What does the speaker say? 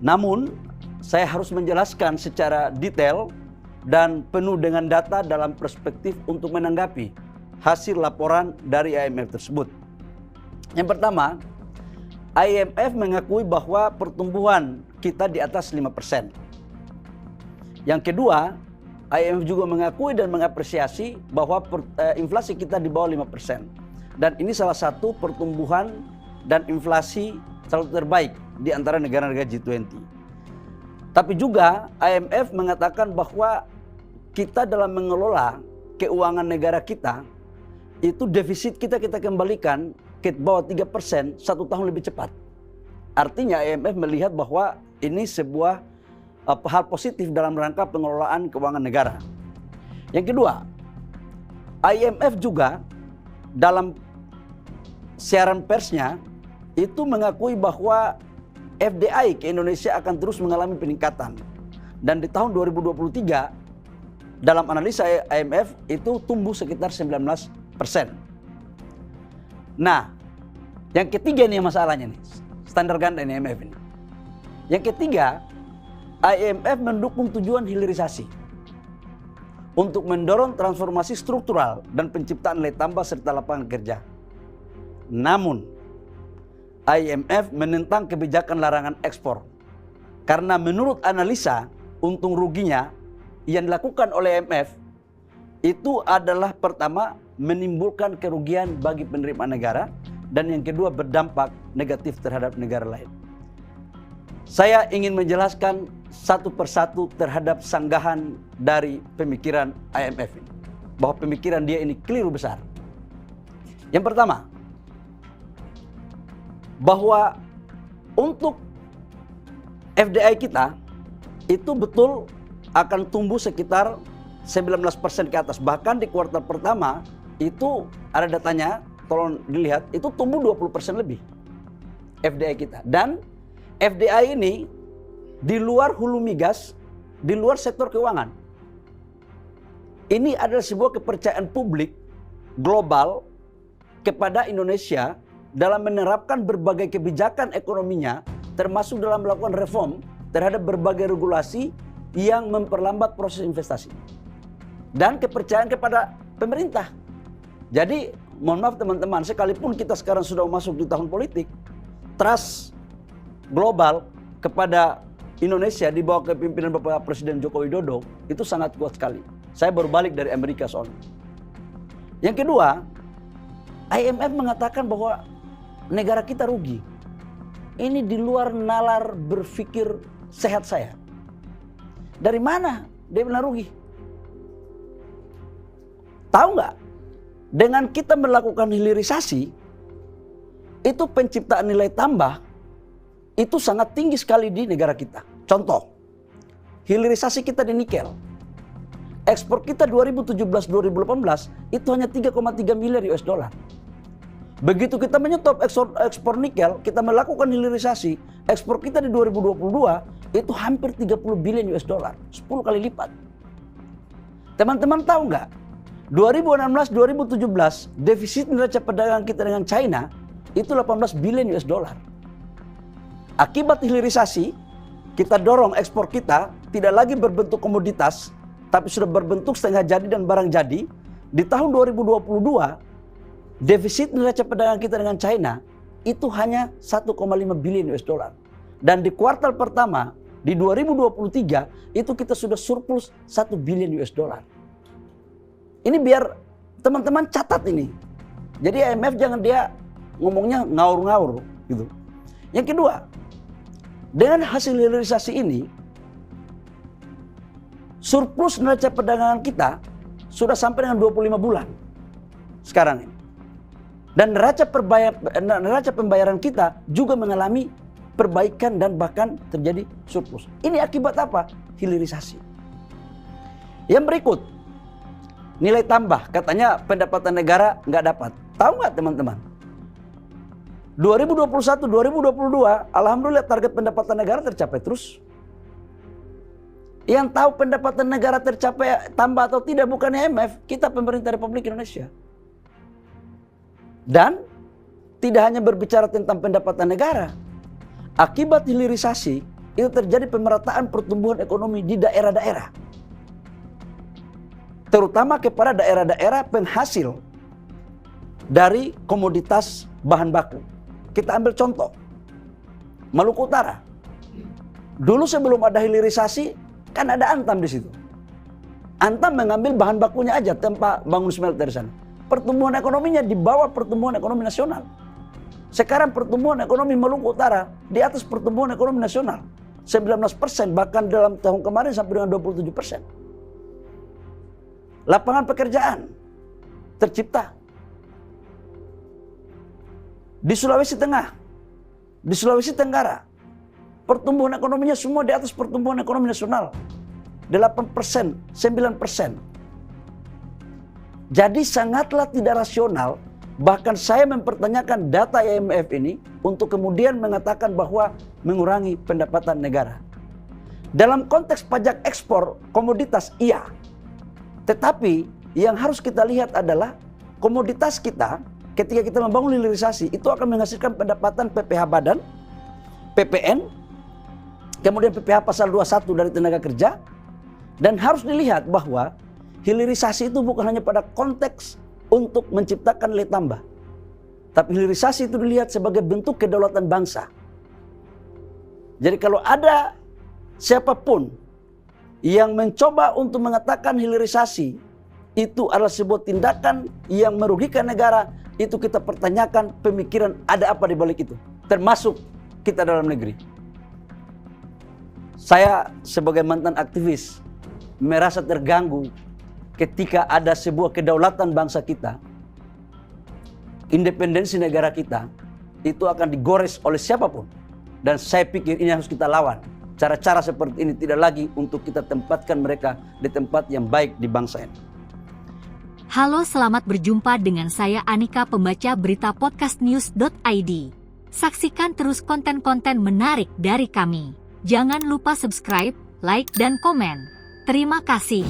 Namun, saya harus menjelaskan secara detail dan penuh dengan data dalam perspektif untuk menanggapi hasil laporan dari IMF tersebut. Yang pertama, IMF mengakui bahwa pertumbuhan kita di atas 5%. Yang kedua, IMF juga mengakui dan mengapresiasi bahwa inflasi kita di bawah 5%. Dan ini salah satu pertumbuhan dan inflasi selalu terbaik di antara negara-negara G20. Tapi juga IMF mengatakan bahwa kita dalam mengelola keuangan negara kita, itu defisit kita kembalikan ke bawah 3% 1 tahun lebih cepat. Artinya IMF melihat bahwa ini sebuah hal positif dalam rangka pengelolaan keuangan negara. Yang kedua, IMF juga dalam siaran persnya itu mengakui bahwa FDI ke Indonesia akan terus mengalami peningkatan. Dan di tahun 2023, dalam analisa IMF itu tumbuh sekitar 19%. Nah, yang ketiga nih masalahnya nih, standar ganda ini IMF ini. Yang ketiga, IMF mendukung tujuan hilirisasi untuk mendorong transformasi struktural dan penciptaan nilai tambah serta lapangan kerja. Namun, IMF menentang kebijakan larangan ekspor karena menurut analisa untung ruginya yang dilakukan oleh IMF itu adalah pertama menimbulkan kerugian bagi penerimaan negara dan yang kedua berdampak negatif terhadap negara lain. Saya ingin menjelaskan satu persatu terhadap sanggahan dari pemikiran IMF ini, bahwa pemikiran dia ini keliru besar. Yang pertama, bahwa untuk FDI kita itu betul akan tumbuh sekitar 19% ke atas. Bahkan di kuartal pertama itu ada datanya, tolong dilihat, itu tumbuh 20% lebih FDI kita. Dan FDI ini di luar hulu migas, di luar sektor keuangan. Ini adalah sebuah kepercayaan publik global kepada Indonesia dalam menerapkan berbagai kebijakan ekonominya, termasuk dalam melakukan reform terhadap berbagai regulasi yang memperlambat proses investasi. Dan kepercayaan kepada pemerintah. Jadi, mohon maaf teman-teman, sekalipun kita sekarang sudah masuk di tahun politik, trust global kepada Indonesia di bawah kepemimpinan Bapak Presiden Joko Widodo itu sangat kuat sekali. Saya baru balik dari Amerika soalnya. Yang kedua, IMF mengatakan bahwa negara kita rugi. Ini di luar nalar berpikir sehat saya. Dari mana dia bilang rugi? Tahu nggak? Dengan kita melakukan hilirisasi, itu penciptaan nilai tambah itu sangat tinggi sekali di negara kita. Contoh, hilirisasi kita di nikel. Ekspor kita 2017-2018 itu hanya 3,3 miliar US dollar. Begitu kita menyetop ekspor nikel, kita melakukan hilirisasi, ekspor kita di 2022 itu hampir 30 billion US dollar, 10 kali lipat. Teman-teman tahu nggak? 2016-2017 defisit neraca perdagangan kita dengan China itu 18 billion US dollar. Akibat hilirisasi, kita dorong ekspor kita tidak lagi berbentuk komoditas, tapi sudah berbentuk setengah jadi dan barang jadi. Di tahun 2022, defisit neraca perdagangan kita dengan China itu hanya 1,5 billion US dollar. Dan di kuartal pertama di 2023 itu kita sudah surplus 1 billion US dollar. Ini biar teman-teman catat ini. Jadi IMF jangan dia ngomongnya ngaur-ngaur gitu. Yang kedua, dengan hasil hilirisasi ini surplus neraca perdagangan kita sudah sampai dengan 25 bulan sekarang ini. Dan neraca pembayaran kita juga mengalami perbaikan dan bahkan terjadi surplus. Ini akibat apa? Hilirisasi. Yang berikut, nilai tambah. Katanya pendapatan negara nggak dapat. Tahu nggak teman-teman? 2021-2022, alhamdulillah target pendapatan negara tercapai terus. Yang tahu pendapatan negara tercapai tambah atau tidak bukan IMF, kita pemerintah Republik Indonesia. Dan tidak hanya berbicara tentang pendapatan negara. Akibat hilirisasi, itu terjadi pemerataan pertumbuhan ekonomi di daerah-daerah. Terutama kepada daerah-daerah penghasil dari komoditas bahan baku. Kita ambil contoh, Maluku Utara. Dulu sebelum ada hilirisasi, kan ada Antam di situ. Antam mengambil bahan bakunya aja tanpa bangun smelter di sana. Pertumbuhan ekonominya di bawah pertumbuhan ekonomi nasional. Sekarang pertumbuhan ekonomi Maluku Utara di atas pertumbuhan ekonomi nasional. 19%, bahkan dalam tahun kemarin sampai dengan 27%. Lapangan pekerjaan tercipta. Di Sulawesi Tengah, di Sulawesi Tenggara, pertumbuhan ekonominya semua di atas pertumbuhan ekonomi nasional. 8%, 9%. Jadi sangatlah tidak rasional, bahkan saya mempertanyakan data IMF ini untuk kemudian mengatakan bahwa mengurangi pendapatan negara. Dalam konteks pajak ekspor komoditas iya. Tetapi yang harus kita lihat adalah komoditas kita ketika kita membangun hilirisasi itu akan menghasilkan pendapatan PPh badan, PPN, kemudian PPh pasal 21 dari tenaga kerja. Dan harus dilihat bahwa hilirisasi itu bukan hanya pada konteks untuk menciptakan nilai tambah. Tapi hilirisasi itu dilihat sebagai bentuk kedaulatan bangsa. Jadi kalau ada siapapun yang mencoba untuk mengatakan hilirisasi itu adalah sebuah tindakan yang merugikan negara, itu kita pertanyakan pemikiran ada apa di balik itu, termasuk kita dalam negeri. Saya sebagai mantan aktivis merasa terganggu ketika ada sebuah kedaulatan bangsa kita, independensi negara kita, itu akan digores oleh siapapun. Dan saya pikir ini harus kita lawan. Cara-cara seperti ini tidak lagi untuk kita tempatkan mereka di tempat yang baik di bangsa ini. Halo, selamat berjumpa dengan saya Anika, pembaca berita podcastnews.id. Saksikan terus konten-konten menarik dari kami. Jangan lupa subscribe, like, dan komen. Terima kasih.